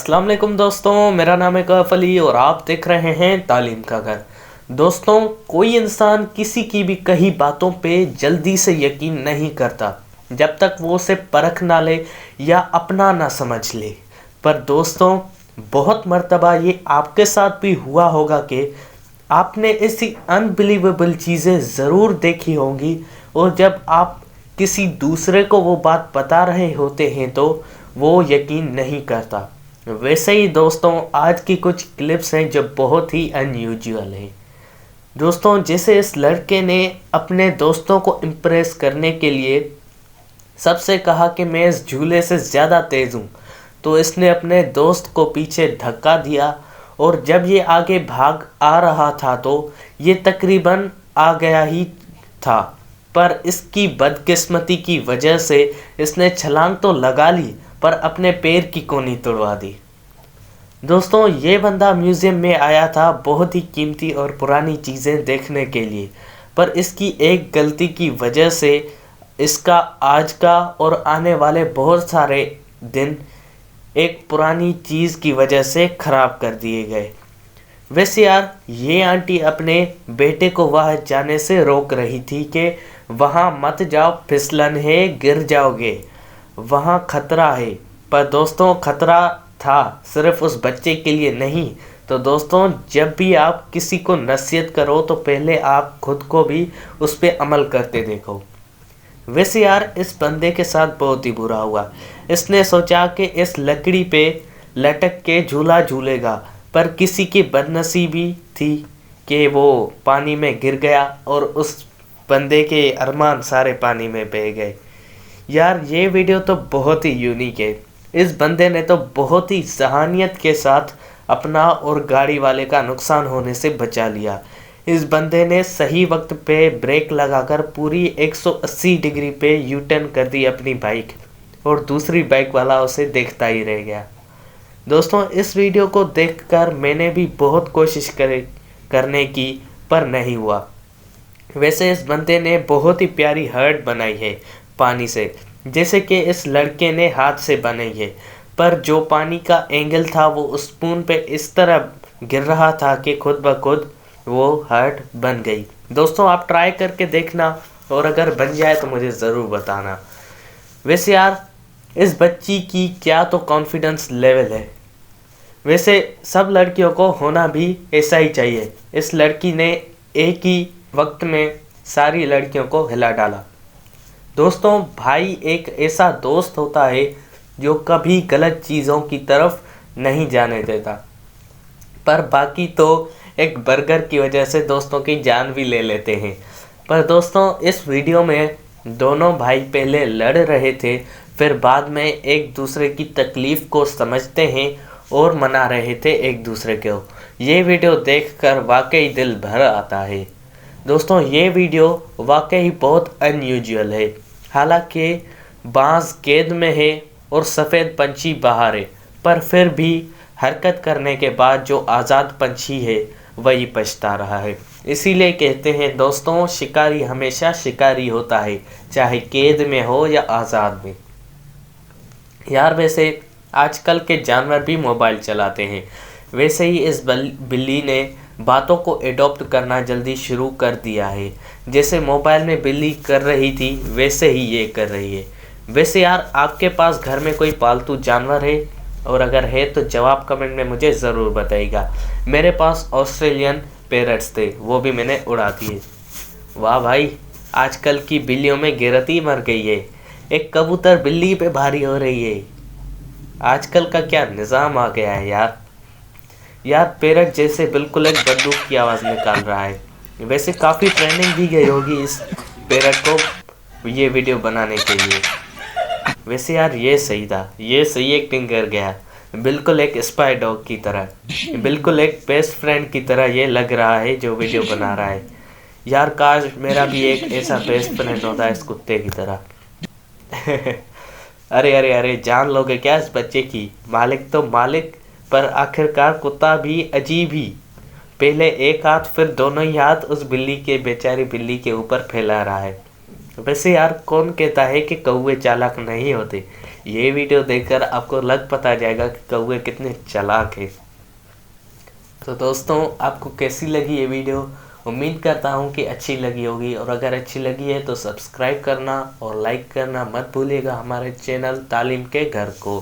अस्सलाम वालेकुम दोस्तों, मेरा नाम है कैफ अली और आप देख रहे हैं तालीम का घर। दोस्तों, कोई इंसान किसी की भी कही बातों पे जल्दी से यकीन नहीं करता जब तक वो उसे परख ना ले या अपना ना समझ ले। पर दोस्तों, बहुत मर्तबा ये आपके साथ भी हुआ होगा कि आपने ऐसी अनबिलीवेबल चीज़ें ज़रूर देखी होंगी और जब आप किसी दूसरे को वो बात बता रहे होते हैं तो वो यकीन नहीं करता। वैसे ही दोस्तों, आज की कुछ क्लिप्स हैं जो बहुत ही अनयूजुअल हैं। दोस्तों, जैसे इस लड़के ने अपने दोस्तों को इम्प्रेस करने के लिए सबसे कहा कि मैं इस झूले से ज़्यादा तेज़ हूँ, तो इसने अपने दोस्त को पीछे धक्का दिया और जब ये आगे भाग आ रहा था तो ये तकरीबन आ गया ही था। पर इसकी बदकिस्मती की वजह से इसने छलांग तो लगा ली पर अपने पैर की कोनी तोड़वा दी। दोस्तों, ये बंदा म्यूज़ियम में आया था बहुत ही कीमती और पुरानी चीज़ें देखने के लिए, पर इसकी एक गलती की वजह से इसका आज का और आने वाले बहुत सारे दिन एक पुरानी चीज़ की वजह से ख़राब कर दिए गए। वैसे यार, ये आंटी अपने बेटे को वहाँ जाने से रोक रही थी कि वहाँ मत जाओ, फिसलन है, गिर जाओगे, वहाँ खतरा है। पर दोस्तों, खतरा था सिर्फ उस बच्चे के लिए नहीं। तो दोस्तों, जब भी आप किसी को नसीहत करो तो पहले आप खुद को भी उस पर अमल करते देखो। वैसे यार, इस बंदे के साथ बहुत ही बुरा हुआ। इसने सोचा कि इस लकड़ी पे लटक के झूला झूलेगा, पर किसी की बदनसीबी थी कि वो पानी में गिर गया और उस बंदे के अरमान सारे पानी में बह गए। यार, ये वीडियो तो बहुत ही यूनिक है। इस बंदे ने तो बहुत ही जहानियत के साथ अपना और गाड़ी वाले का नुकसान होने से बचा लिया। इस बंदे ने सही वक्त पे ब्रेक लगाकर पूरी 180 डिग्री पे यू टर्न कर दी अपनी बाइक और दूसरी बाइक वाला उसे देखता ही रह गया। दोस्तों, इस वीडियो को देखकर मैंने भी बहुत कोशिश करने की, पर नहीं हुआ। वैसे इस बंदे ने बहुत ही प्यारी हर्ट बनाई है पानी से, जैसे कि इस लड़के ने हाथ से बनाई है, पर जो पानी का एंगल था वो स्पून पे इस तरह गिर रहा था कि खुद ब खुद वो हर्ट बन गई। दोस्तों, आप ट्राई करके देखना और अगर बन जाए तो मुझे ज़रूर बताना। वैसे यार, इस बच्ची की क्या तो कॉन्फिडेंस लेवल है। वैसे सब लड़कियों को होना भी ऐसा ही चाहिए। इस लड़की ने एक ही वक्त में सारी लड़कियों को हिला डाला। दोस्तों, भाई एक ऐसा दोस्त होता है जो कभी गलत चीज़ों की तरफ नहीं जाने देता, पर बाकी तो एक बर्गर की वजह से दोस्तों की जान भी ले लेते हैं। पर दोस्तों, इस वीडियो में दोनों भाई पहले लड़ रहे थे, फिर बाद में एक दूसरे की तकलीफ़ को समझते हैं और मना रहे थे एक दूसरे को। ये वीडियो देखकर वाकई दिल भर आता है। दोस्तों, ये वीडियो वाकई बहुत अनयूजुअल है। हालांकि बांस कैद में है और सफ़ेद पंछी बाहर है, पर फिर भी हरकत करने के बाद जो आज़ाद पंछी है वही पछता रहा है। इसीलिए कहते हैं दोस्तों, शिकारी हमेशा शिकारी होता है, चाहे कैद में हो या आज़ाद में। यार, वैसे आजकल के जानवर भी मोबाइल चलाते हैं, वैसे ही इस बिल्ली ने बातों को एडॉप्ट करना जल्दी शुरू कर दिया है। जैसे मोबाइल में बिल्ली कर रही थी वैसे ही ये कर रही है। वैसे यार, आपके पास घर में कोई पालतू जानवर है, और अगर है तो जवाब कमेंट में मुझे ज़रूर बताइएगा। मेरे पास ऑस्ट्रेलियन पैरट्स थे, वो भी मैंने उड़ा दिए। वाह भाई, आजकल की बिल्लियों में गिरत ही मर गई है। एक कबूतर बिल्ली पे भारी हो रही है। आजकल का क्या निज़ाम आ गया है यार। पैरट जैसे बिल्कुल एक बंदूक की आवाज़ निकाल रहा है। वैसे काफ़ी ट्रेनिंग दी गई होगी इस पैरट को ये वीडियो बनाने के लिए। वैसे यार, ये सही था, ये सही एक्टिंग कर गया, बिल्कुल एक स्पाई डॉग की तरह, बिल्कुल एक बेस्ट फ्रेंड की तरह ये लग रहा है जो वीडियो बना रहा है। यार, काश मेरा भी एक ऐसा बेस्ट फ्रेंड होता इस कुत्ते की तरह। अरे अरे अरे, जान लोगे क्या इस बच्चे की? मालिक तो मालिक, पर आखिरकार कुत्ता भी अजीब ही। पहले एक हाथ फिर दोनों ही हाथ उस बिल्ली के, बेचारी बिल्ली के ऊपर फैला रहा है। वैसे यार कौन कहता है कि कौवे चालाक नहीं होते। ये वीडियो देखकर आपको लग पता जाएगा कि कौवे कितने चालाक है। तो दोस्तों आपको कैसी लगी ये वीडियो, उम्मीद करता हूँ कि अच्छी लगी होगी। और अगर अच्छी लगी है तो सब्सक्राइब करना और लाइक करना मत भूलिएगा हमारे चैनल तालीम के घर को।